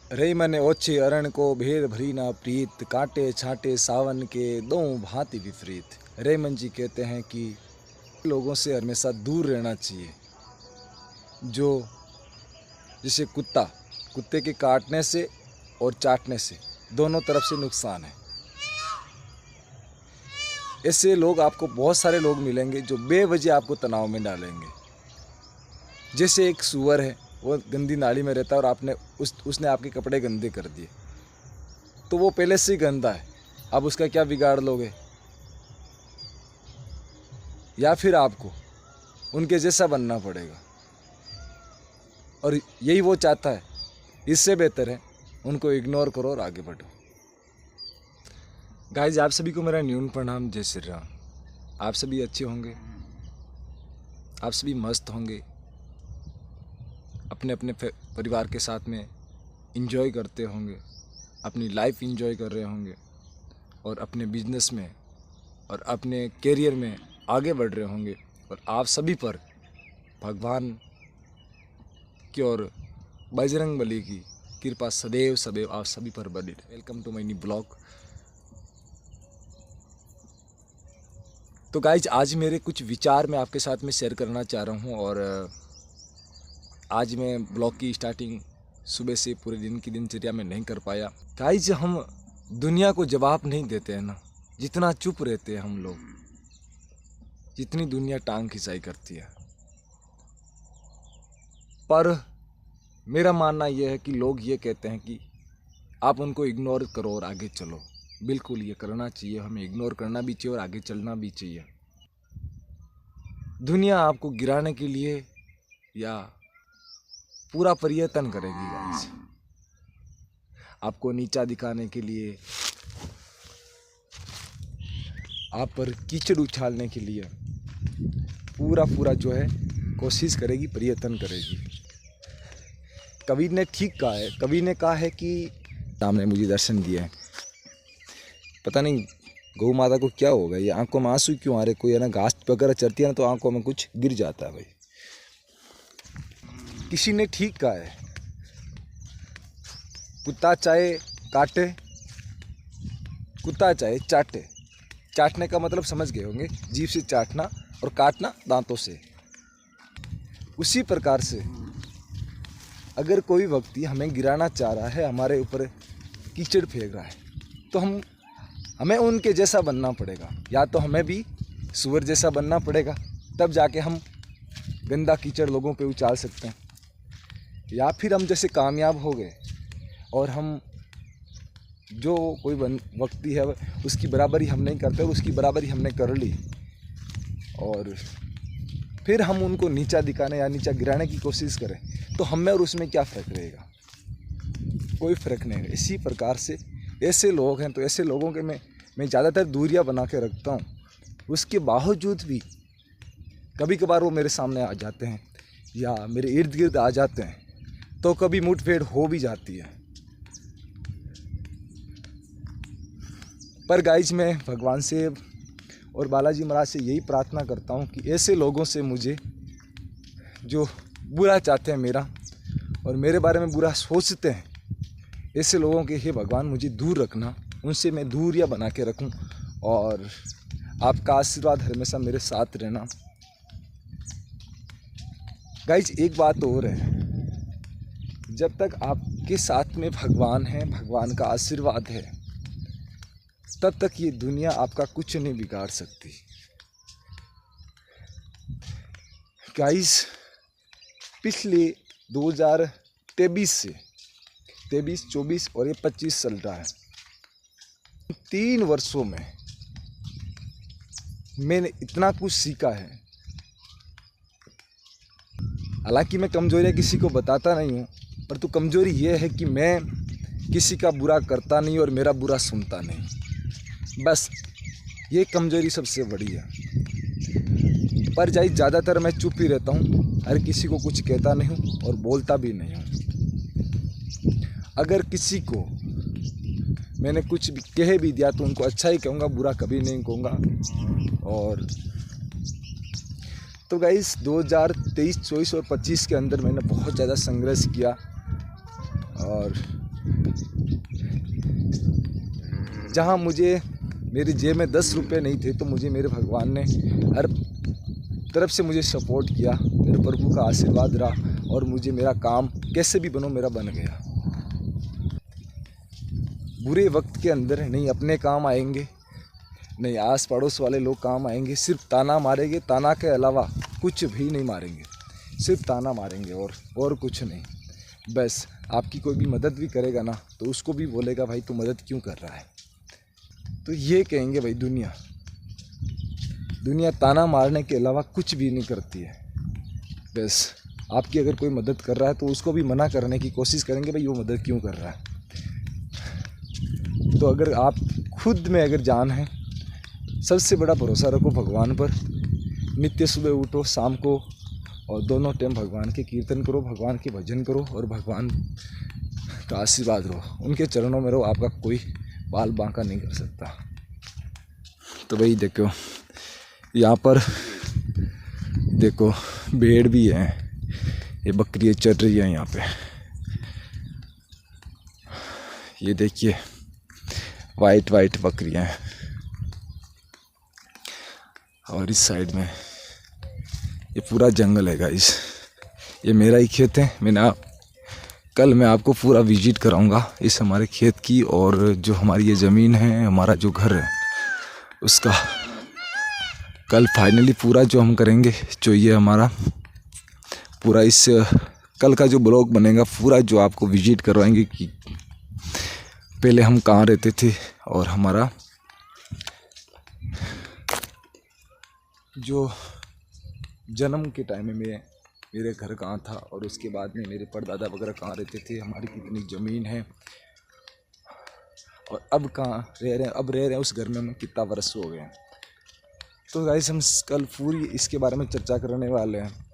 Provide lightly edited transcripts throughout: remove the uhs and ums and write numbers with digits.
रे मने ओछे अरण को भेद भरी ना प्रीत, कांटे छांटे सावन के दो भांति विपरीत। रेमन जी कहते हैं कि लोगों से हमेशा दूर रहना चाहिए। जो जैसे कुत्ते के काटने से और चाटने से दोनों तरफ से नुकसान है। ऐसे लोग आपको बहुत सारे लोग मिलेंगे जो बेवजह आपको तनाव में डालेंगे। जैसे एक सूअर है, वो गंदी नाली में रहता है और उसने आपके कपड़े गंदे कर दिए, तो वो पहले से ही गंदा है, आप उसका क्या बिगाड़ लोगे? या फिर आपको उनके जैसा बनना पड़ेगा, और यही वो चाहता है। इससे बेहतर है उनको इग्नोर करो और आगे बढ़ो। गाइस, आप सभी को मेरा न्यून प्रणाम, जय श्री राम। आप सभी अच्छे होंगे, आप सभी मस्त होंगे, अपने अपने परिवार के साथ में इंजॉय करते होंगे, अपनी लाइफ इंजॉय कर रहे होंगे और अपने बिजनेस में और अपने करियर में आगे बढ़ रहे होंगे। और आप सभी पर भगवान की और बजरंग बली की कृपा सदैव सदैव आप सभी पर बनी रहे। Welcome to my new blog. तो गाइज, आज मेरे कुछ विचार मैं आपके साथ में शेयर करना चाह रहा हूँ। और आज मैं ब्लॉग की स्टार्टिंग सुबह से पूरे दिन की दिनचर्या में नहीं कर पाया। गाइज, हम दुनिया को जवाब नहीं देते हैं ना, जितना चुप रहते हैं हम लोग, जितनी दुनिया टांग खिंचाई करती है। पर मेरा मानना यह है कि लोग ये कहते हैं कि आप उनको इग्नोर करो और आगे चलो। बिल्कुल ये करना चाहिए, हमें इग्नोर करना भी चाहिए और आगे चलना भी चाहिए। दुनिया आपको गिराने के लिए या पूरा प्रयत्न करेगी गाइस, आपको नीचा दिखाने के लिए, आप पर कीचड़ उछालने के लिए पूरा जो है कोशिश करेगी, प्रयत्न करेगी। कबीर ने ठीक कहा है, कबीर ने कहा है कि राम ने मुझे दर्शन दिया है। पता नहीं गौ माता को क्या होगा, ये आंखों में आंसू क्यों आ रहे? कोई है ना घास वगैरह चरती है ना, तो आंखों में कुछ गिर जाता है भाई। किसी ने ठीक कहा है, कुत्ता चाहे काटे, कुत्ता चाहे चाटे। चाटने का मतलब समझ गए होंगे, जीभ से चाटना, और काटना दांतों से। उसी प्रकार से अगर कोई व्यक्ति हमें गिराना चाह रहा है, हमारे ऊपर कीचड़ फेंक रहा है, तो हमें उनके जैसा बनना पड़ेगा। या तो हमें भी सूअर जैसा बनना पड़ेगा, तब जाके हम गंदा कीचड़ लोगों पे उछाल सकते हैं। या फिर हम जैसे कामयाब हो गए और हम जो कोई व्यक्ति है उसकी बराबरी हम नहीं करते, उसकी बराबरी हमने कर ली, और फिर हम उनको नीचा दिखाने या नीचा गिराने की कोशिश करें, तो हमें और उसमें क्या फ़र्क रहेगा? कोई फ़र्क नहीं है। इसी प्रकार से ऐसे लोग हैं, तो ऐसे लोगों के मैं ज़्यादातर दूरियां बना के रखता हूँ। उसके बावजूद भी कभी कभार वो मेरे सामने आ जाते हैं या मेरे इर्द गिर्द आ जाते हैं, तो कभी मुठभेड़ हो भी जाती है। पर गाइज, मैं भगवान से और बालाजी महाराज से यही प्रार्थना करता हूँ कि ऐसे लोगों से, मुझे जो बुरा चाहते हैं मेरा और मेरे बारे में बुरा सोचते हैं, ऐसे लोगों के हे भगवान मुझे दूर रखना, उनसे मैं दूरियां बना के रखूं, और आपका आशीर्वाद हमेशा मेरे साथ रहना। गाइज, एक बात और है, जब तक आपके साथ में भगवान है, भगवान का आशीर्वाद है, तब तक ये दुनिया आपका कुछ नहीं बिगाड़ सकती। गाइज, पिछले 2023 से 23, 24 और ये 25 चल रहा है, 3 वर्षों में मैंने इतना कुछ सीखा है। हालांकि मैं कमजोरियाँ किसी को बताता नहीं हूँ, पर तो कमजोरी ये है कि मैं किसी का बुरा करता नहीं और मेरा बुरा सुनता नहीं। बस ये कमजोरी सबसे बड़ी है। पर ज़्यादातर मैं चुप ही रहता हूँ, हर किसी को कुछ कहता नहीं हूँ और बोलता भी नहीं हूँ। अगर किसी को मैंने कुछ भी कह भी दिया तो उनको अच्छा ही कहूँगा, बुरा कभी नहीं कहूँगा। और तो गाइस, 2023, 24 और 25 के अंदर मैंने बहुत ज़्यादा संघर्ष किया, और जहाँ मुझे मेरी जेब में 10 रुपये नहीं थे तो मुझे मेरे भगवान ने हर तरफ से मुझे सपोर्ट किया, मेरे प्रभु का आशीर्वाद रहा और मुझे मेरा काम कैसे भी बनो मेरा बन गया। बुरे वक्त के अंदर नहीं अपने काम आएंगे, नहीं आस पड़ोस वाले लोग काम आएंगे, सिर्फ ताना मारेंगे, ताना के अलावा कुछ भी नहीं मारेंगे, सिर्फ ताना मारेंगे और कुछ नहीं। बस आपकी कोई भी मदद भी करेगा ना तो उसको भी बोलेगा भाई तू मदद क्यों कर रहा है। तो ये कहेंगे भाई दुनिया ताना मारने के अलावा कुछ भी नहीं करती है। बस आपकी अगर कोई मदद कर रहा है तो उसको भी मना करने की कोशिश करेंगे भाई वो मदद क्यों कर रहा है। तो अगर आप खुद में अगर जान है, सबसे बड़ा भरोसा रखो भगवान पर। नित्य सुबह उठो, शाम को और दोनों टाइम भगवान के कीर्तन करो, भगवान के भजन करो और भगवान का आशीर्वाद रहो, उनके चरणों में रहो। आपका कोई बाल बांका नहीं कर सकता। तो भाई देखो यहाँ पर देखो भेड़ भी है, ये बकरियाँ चल रही है यहाँ पे। ये देखिए वाइट बकरियाँ हैं और इस साइड में ये पूरा जंगल है गाइस। ये मेरा ही खेत है। कल मैं आपको पूरा विजिट कराऊंगा इस हमारे खेत की, और जो हमारी ये ज़मीन है, हमारा जो घर है उसका कल फाइनली पूरा जो हम करेंगे। जो ये हमारा पूरा इस कल का जो ब्लॉग बनेगा पूरा जो आपको विजिट करवाएंगे कि पहले हम कहाँ रहते थे और हमारा जो जन्म के टाइम में मेरे घर कहाँ था और उसके बाद में मेरे परदादा वगैरह कहाँ रहते थे, हमारी कितनी ज़मीन है और अब कहाँ रह रहे हैं। अब रह रहे हैं उस घर में हम कितना वर्ष हो गए हैं। तो गाइस हम कल पूरी इसके बारे में चर्चा करने वाले हैं।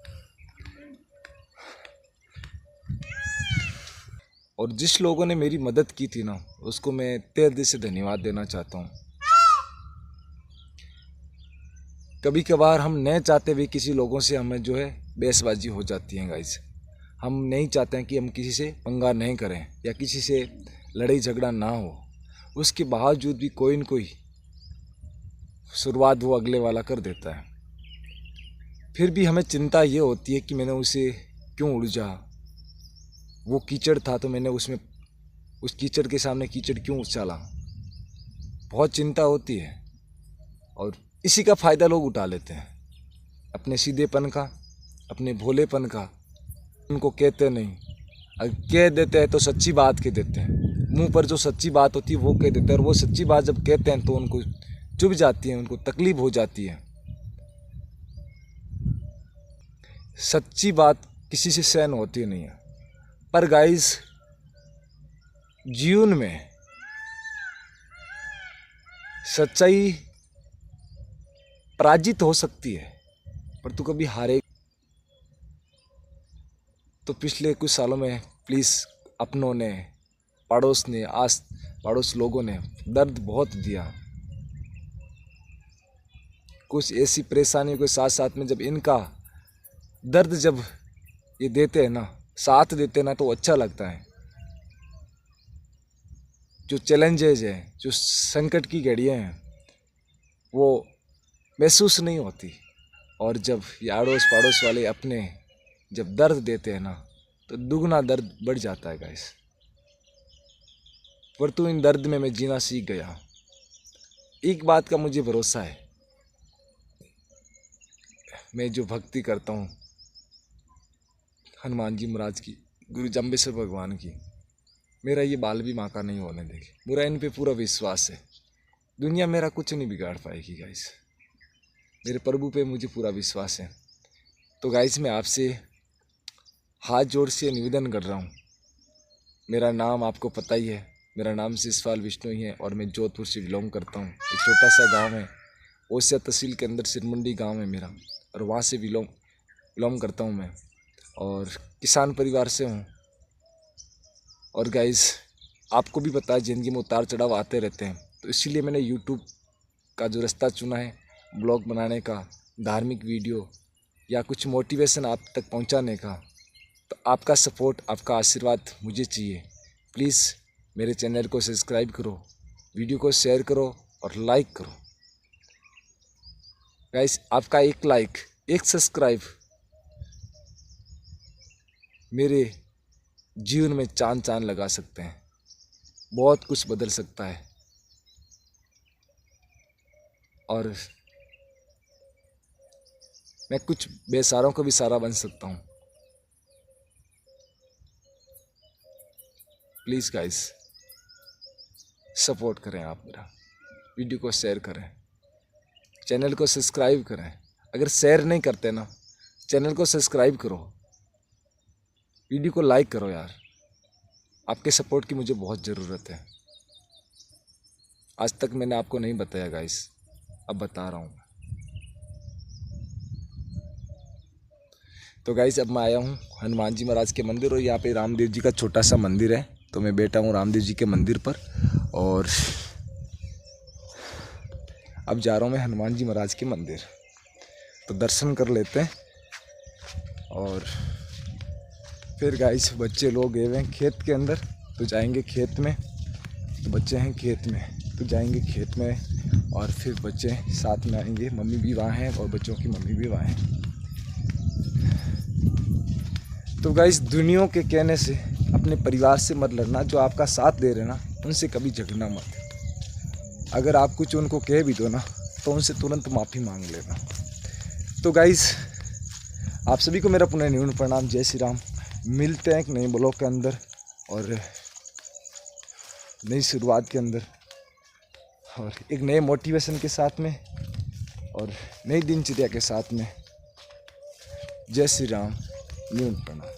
और जिस लोगों ने मेरी मदद की थी ना उसको मैं तहे दिल से धन्यवाद देना चाहता हूँ। कभी कभार हम नहीं चाहते हुए किसी लोगों से हमें जो है बहसबाजी हो जाती है गाइस। हम नहीं चाहते हैं कि हम किसी से पंगा नहीं करें या किसी से लड़ाई झगड़ा ना हो, उसके बावजूद भी कोई न कोई शुरुआत वो अगले वाला कर देता है। फिर भी हमें चिंता ये होती है कि मैंने उसे क्यों उलझा, वो कीचड़ था तो मैंने उसमें उस कीचड़ के सामने कीचड़ क्यों उछाला। बहुत चिंता होती है और इसी का फ़ायदा लोग उठा लेते हैं, अपने सीधेपन का, अपने भोलेपन का। उनको कहते नहीं, अगर कह देते हैं तो सच्ची बात कह देते हैं, मुंह पर जो सच्ची बात होती है वो कह देते हैं। और वो सच्ची बात जब कहते हैं तो उनको चुभ जाती है, उनको तकलीफ हो जाती है। सच्ची बात किसी से सहन होती नहीं है। पर गाइस जीवन में सच्चाई पराजित हो सकती है पर तू कभी हारे। तो पिछले कुछ सालों में प्लीज़ अपनों ने, पड़ोस ने, आस पड़ोस लोगों ने दर्द बहुत दिया। कुछ ऐसी परेशानियों के साथ साथ में जब इनका दर्द जब ये देते हैं ना, साथ देते हैं ना, तो अच्छा लगता है। जो चैलेंजेज हैं, जो संकट की घड़ियाँ हैं वो महसूस नहीं होती। और जब ये अड़ोस पड़ोस वाले अपने जब दर्द देते हैं ना तो दुगना दर्द बढ़ जाता है गाइस। पर तो इन दर्द में मैं जीना सीख गया। एक बात का मुझे भरोसा है, मैं जो भक्ति करता हूँ हनुमान जी महाराज की, गुरु जम्बेश्वर भगवान की, मेरा ये बाल भी माँ का नहीं होने देगी। मेरा इन पे पूरा विश्वास है। दुनिया मेरा कुछ नहीं बिगाड़ पाएगी गाइस, मेरे प्रभु पे मुझे पूरा विश्वास है। तो गाइस मैं आपसे हाथ जोड़ से निवेदन कर रहा हूँ। मेरा नाम आपको पता ही है, मेरा नाम शिषपाल विष्णु ही है और मैं जोधपुर से बिलोंग करता हूँ। एक छोटा सा गांव है, ओसिया तहसील के अंदर सिरमंडी गांव है मेरा, और वहाँ से बिलोंग करता हूँ मैं, और किसान परिवार से हूँ। और गाइस आपको भी पता है ज़िंदगी में उतार चढ़ाव आते रहते हैं, तो इसीलिए मैंने यूट्यूब का जो रास्ता चुना है, ब्लॉग बनाने का, धार्मिक वीडियो या कुछ मोटिवेशन आप तक पहुंचाने का। तो आपका सपोर्ट, आपका आशीर्वाद मुझे चाहिए। प्लीज़ मेरे चैनल को सब्सक्राइब करो, वीडियो को शेयर करो और लाइक करो। गाइस, आपका एक लाइक, एक सब्सक्राइब मेरे जीवन में चांद लगा सकते हैं, बहुत कुछ बदल सकता है और मैं कुछ बेसहारों को भी सहारा बन सकता हूँ। प्लीज़ गाइस, सपोर्ट करें आप मेरा, वीडियो को शेयर करें, चैनल को सब्सक्राइब करें। अगर शेयर नहीं करते ना, चैनल को सब्सक्राइब करो, वीडियो को लाइक करो यार। आपके सपोर्ट की मुझे बहुत ज़रूरत है। आज तक मैंने आपको नहीं बताया गाइस, अब बता रहा हूँ। तो गाइस, अब मैं आया हूँ हनुमान जी महाराज के मंदिर और यहाँ पे रामदेव जी का छोटा सा मंदिर है। तो मैं बैठा हूँ रामदेव जी के मंदिर पर और अब जा रहा हूँ मैं हनुमान जी महाराज के मंदिर। तो दर्शन कर लेते हैं और फिर गाइस बच्चे लोग गए हुए हैं खेत के अंदर, तो जाएंगे खेत में। तो बच्चे हैं खेत में, तो जाएंगे खेत में और फिर बच्चे साथ में आएंगे। मम्मी भी वहाँ हैं और बच्चों की मम्मी भी वहाँ हैं। तो गाइस, दुनिया के कहने से अपने परिवार से मत लड़ना। जो आपका साथ दे रहे ना, उनसे कभी झगड़ना मत। अगर आप कुछ उनको कह भी दो ना, तो उनसे तुरंत माफ़ी मांग लेना। तो गाइस, आप सभी को मेरा पुनः निवन प्रणाम। जय श्री राम। मिलते हैं एक नए ब्लॉग के अंदर और नई शुरुआत के अंदर और एक नए मोटिवेशन के साथ में और नई दिनचर्या के साथ में। जय श्री राम, निवन प्रणाम।